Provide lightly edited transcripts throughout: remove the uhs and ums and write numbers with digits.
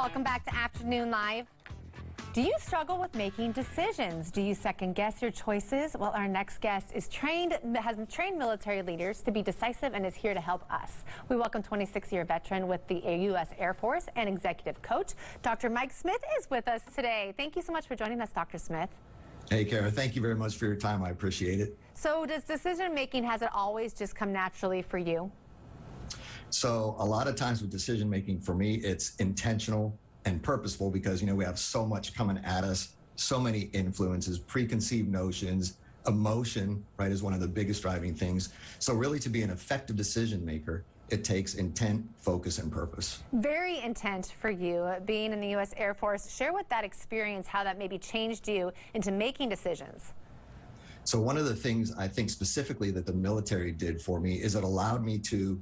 Welcome back to Afternoon Live. Do you struggle with making decisions? Do you second guess your choices? Well, our next guest has trained military leaders to be decisive and is here to help us. We welcome 26-year veteran with the U.S. Air Force and executive coach, Dr. Mike Smith is with us today. Thank you so much for joining us, Dr. Smith. Hey, Kara, thank you very much for your time. I appreciate it. So does decision making, has it always just come naturally for you? So a lot of times with decision making, for me, it's intentional and purposeful because, you know, we have so much coming at us, so many influences, preconceived notions, emotion, right, is one of the biggest driving things. So really to be an effective decision maker, it takes intent, focus, and purpose. Very intent for you, being in the U.S. Air Force. Share with that experience how that maybe changed you into making decisions. So one of the things I think specifically that the military did for me is it allowed me to,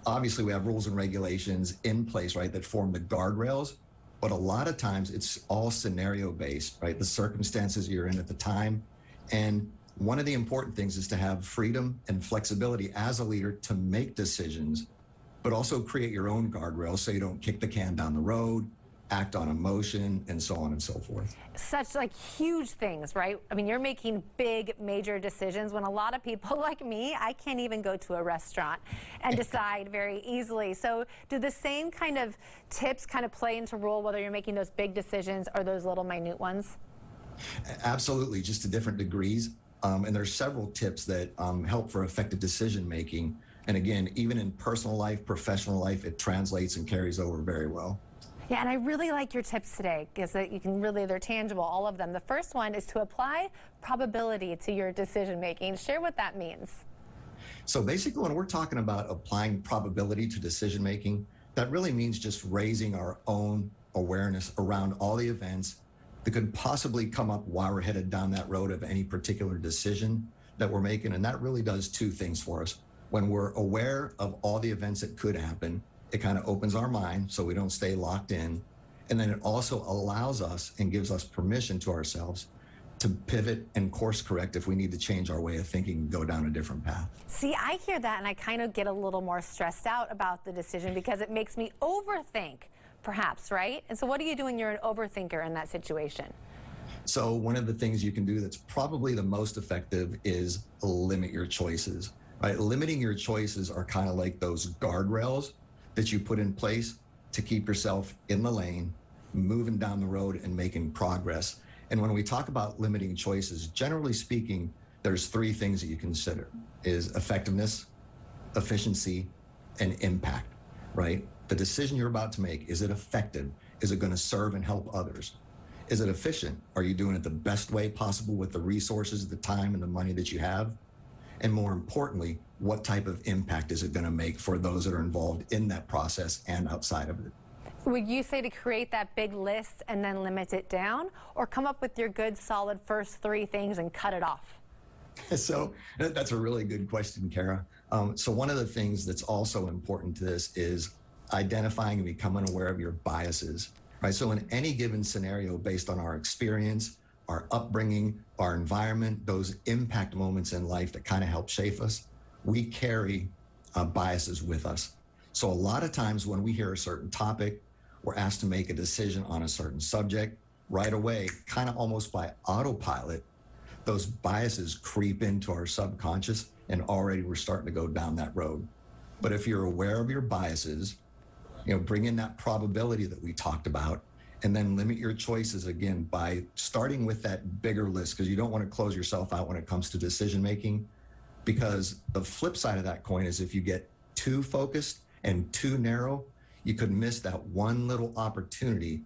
obviously we have rules and regulations in place, right, that form the guardrails, but a lot of times it's all scenario based, right? The circumstances you're in at the time. And one of the important things is to have freedom and flexibility as a leader to make decisions, but also create your own guardrails so you don't kick the can down the road, act on emotion, and so on and so forth. Such like huge things, right? I mean, you're making big, major decisions when a lot of people like me, I can't even go to a restaurant and decide very easily. So do the same kind of tips kind of play into role whether you're making those big decisions or those little minute ones? Absolutely, just to different degrees. And there's several tips that help for effective decision making. And again, even in personal life, professional life, it translates and carries over very well. Yeah, and I really like your tips today because you can really, they're tangible, all of them. The first one is to apply probability to your decision making. Share what that means. So basically, when we're talking about applying probability to decision making, that really means just raising our own awareness around all the events that could possibly come up while we're headed down that road of any particular decision that we're making. And that really does two things for us. When we're aware of all the events that could happen, it kind of opens our mind so we don't stay locked in. And then it also allows us and gives us permission to ourselves to pivot and course correct if we need to change our way of thinking and go down a different path. See, I hear that and I kind of get a little more stressed out about the decision because it makes me overthink, perhaps, right? And so what do you do when you're an overthinker in that situation? So one of the things you can do that's probably the most effective is limit your choices, right? Limiting your choices are kind of like those guardrails that you put in place to keep yourself in the lane, moving down the road and making progress. And when we talk about limiting choices, generally speaking, there's three things that you consider: is effectiveness, efficiency, and impact, right? The decision you're about to make, is it effective? Is it going to serve and help others? Is it efficient? Are you doing it the best way possible with the resources, the time, and the money that you have? And more importantly, what type of impact is it going to make for those that are involved in that process and outside of it? Would you say to create that big list and then limit it down, or come up with your good, solid first three things and cut it off? So that's a really good question, Kara. So one of the things that's also important to this is identifying and becoming aware of your biases, right? So in any given scenario, based on our experience, our upbringing, our environment, those impact moments in life that kind of help shape us, we carry biases with us. So a lot of times when we hear a certain topic, we're asked to make a decision on a certain subject, right away, kind of almost by autopilot, those biases creep into our subconscious and already we're starting to go down that road. But if you're aware of your biases, you know, bring in that probability that we talked about, and then limit your choices again by starting with that bigger list, because you don't want to close yourself out when it comes to decision making. Because the flip side of that coin is if you get too focused and too narrow, you could miss that one little opportunity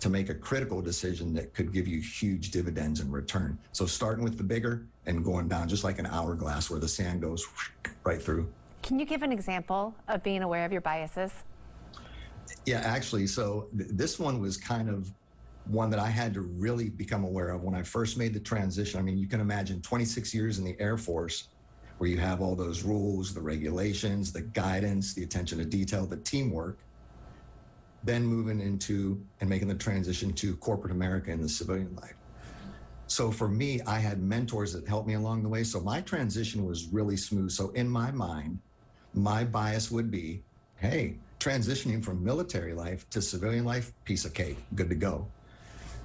to make a critical decision that could give you huge dividends in return. So starting with the bigger and going down just like an hourglass where the sand goes right through. Can you give an example of being aware of your biases? Yeah, actually, so this one was kind of one that I had to really become aware of when I first made the transition. I mean, you can imagine 26 years in the Air Force, where you have all those rules, the regulations, the guidance, the attention to detail, the teamwork, then moving into and making the transition to corporate America in the civilian life. So for me, I had mentors that helped me along the way. So my transition was really smooth. So in my mind, my bias would be, hey, transitioning from military life to civilian life, piece of cake, good to go.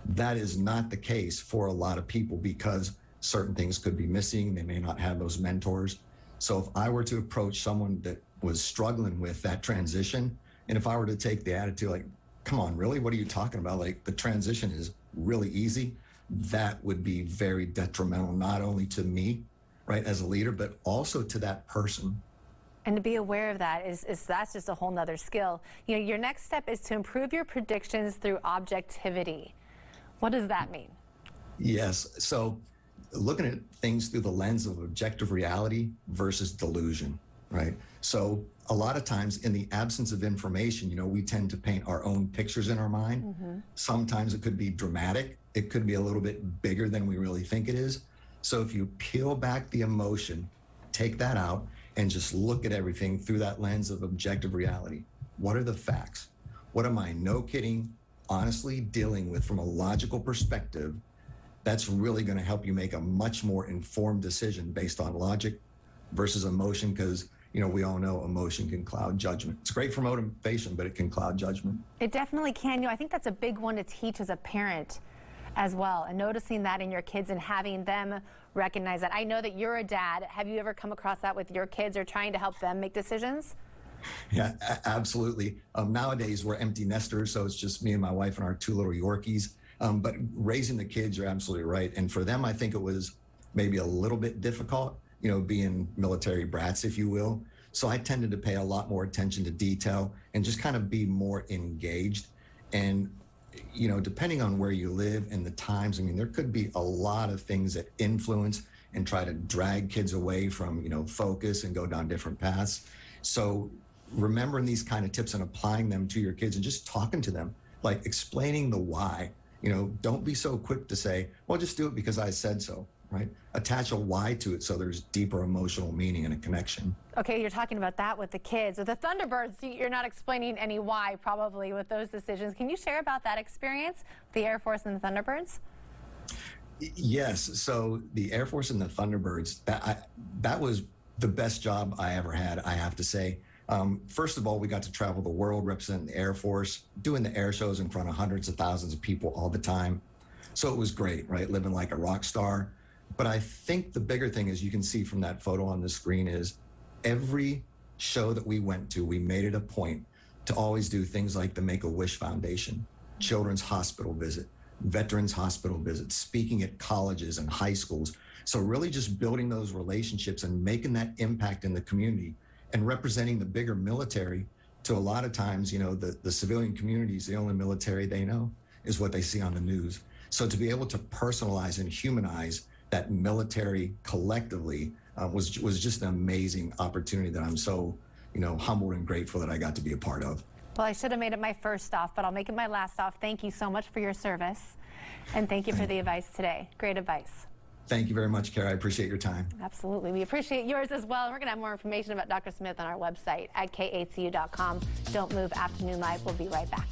That is not the case for a lot of people because certain things could be missing. They may not have those mentors. So if I were to approach someone that was struggling with that transition, and if I were to take the attitude like, come on, really? What are you talking about? Like the transition is really easy. That would be very detrimental, not only to me, right, as a leader, but also to that person. And to be aware of that is that's just a whole nother skill. You know, your next step is to improve your predictions through objectivity. What does that mean? Yes. So looking at things through the lens of objective reality versus delusion, right? So a lot of times in the absence of information, you know, we tend to paint our own pictures in our mind. Mm-hmm. Sometimes it could be dramatic. It could be a little bit bigger than we really think it is. So if you peel back the emotion, take that out, and just look at everything through that lens of objective reality. What are the facts? What am I, no kidding, honestly dealing with from a logical perspective? That's really going to help you make a much more informed decision based on logic versus emotion, because you know, we all know emotion can cloud judgment. It's great for motivation, but it can cloud judgment. It definitely can. You know, I think that's a big one to teach as a parent as well, and noticing that in your kids and having them recognize that. I know that you're a dad. Have you ever come across that with your kids or trying to help them make decisions? Yeah, absolutely. Nowadays, we're empty nesters, so it's just me and my wife and our 2 little Yorkies. But raising the kids, you're absolutely right. And for them, I think it was maybe a little bit difficult, you know, being military brats, if you will. So I tended to pay a lot more attention to detail and just kind of be more engaged. And, you know, depending on where you live and the times, I mean, there could be a lot of things that influence and try to drag kids away from, you know, focus and go down different paths. So remembering these kind of tips and applying them to your kids and just talking to them, like explaining the why. You know, don't be so quick to say, well, just do it because I said so, right? Attach a why to it so there's deeper emotional meaning and a connection. Okay, you're talking about that with the kids. With the Thunderbirds, you're not explaining any why probably with those decisions. Can you share about that experience with the Air Force and the Thunderbirds? Yes. So the Air Force and the Thunderbirds, that was the best job I ever had, I have to say. First of all, we got to travel the world representing the Air Force, doing the air shows in front of hundreds of thousands of people all the time. So it was great, right? Living like a rock star. But I think the bigger thing, as you can see from that photo on the screen, is every show that we went to, we made it a point to always do things like the Make-A-Wish Foundation, Children's Hospital visit, Veterans Hospital visits, speaking at colleges and high schools. So really just building those relationships and making that impact in the community and representing the bigger military. To a lot of times, you know, the civilian community is the only military they know, is what they see on the news. So to be able to personalize and humanize that military collectively was just an amazing opportunity that I'm so, you know, humbled and grateful that I got to be a part of. Well, I should have made it my first off, but I'll make it my last off. Thank you so much for your service, and thank you for the advice today. Great advice. Thank you very much, Kara. I appreciate your time. Absolutely. We appreciate yours as well. And we're going to have more information about Dr. Smith on our website at KATU.com. Don't move. Afternoon Live. We'll be right back.